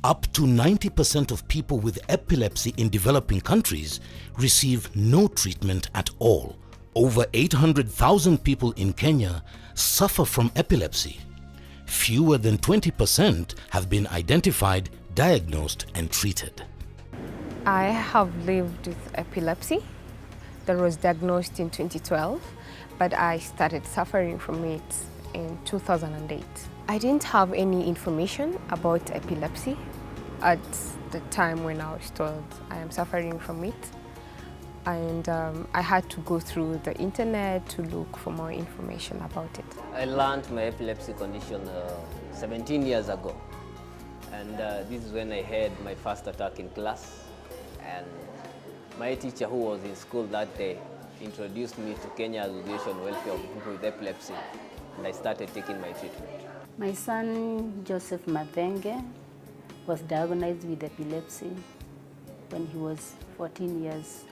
Up to 90% of people with epilepsy in developing countries receive no treatment at all. Over 800,000 people in Kenya suffer from epilepsy. Fewer than 20% have been identified, diagnosed and treated. I have lived with epilepsy that was diagnosed in 2012, but I started suffering from it in 2008. I didn't have any information about epilepsy at the time when I was told I am suffering from it. And I had to go through the internet to look for more information about it. I learned my epilepsy condition 17 years ago. And this is when I had my first attack in class. And my teacher, who was in school that day, introduced me to Kenya Association Welfare of People with Epilepsy. And I started taking my treatment. My son, Joseph Mathenge, was diagnosed with epilepsy when he was 14 years.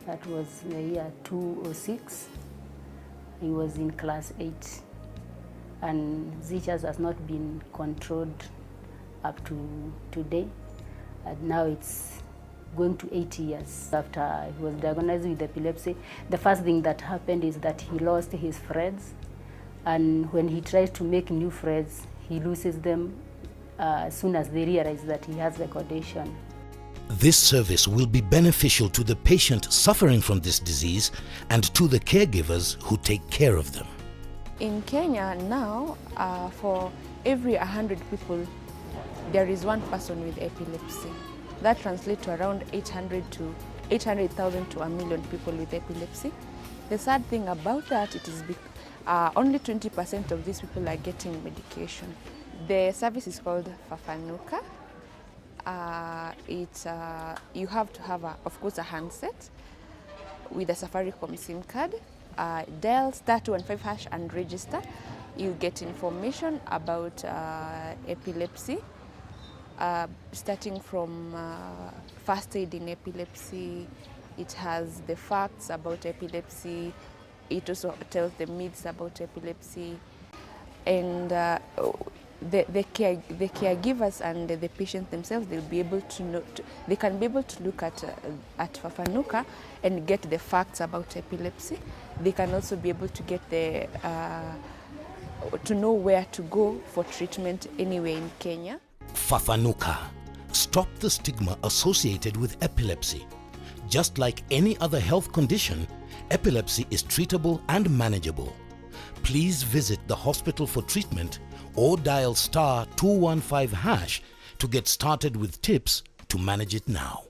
That was the year 2006. He was in class 8. And seizures has not been controlled up to today. And now it's going to 8 years after he was diagnosed with epilepsy. The first thing that happened is that he lost his friends. And when he tries to make new friends, he loses them as soon as they realize that he has the condition. This service will be beneficial to the patient suffering from this disease and to the caregivers who take care of them. In Kenya now, for every 100 people, there is one person with epilepsy. That translates to around 800,000 to 1 million people with epilepsy. The sad thing about that, it is only 20% of these people are getting medication. The service is called Fafanuka. You have to have, of course, a handset with a Safaricom SIM card. Dial *215# and register. You get information about epilepsy, starting from first aid in epilepsy. It has the facts about epilepsy. It also tells the myths about epilepsy. And the caregivers and the patients themselves, they'll be able to know, they can be able to look at Fafanuka and get the facts about epilepsy. They can also be able to get to know where to go for treatment anywhere in Kenya. Fafanuka. Stop the stigma associated with epilepsy. Just like any other health condition, epilepsy is treatable and manageable. Please visit the hospital for treatment or dial *215# to get started with tips to manage it now.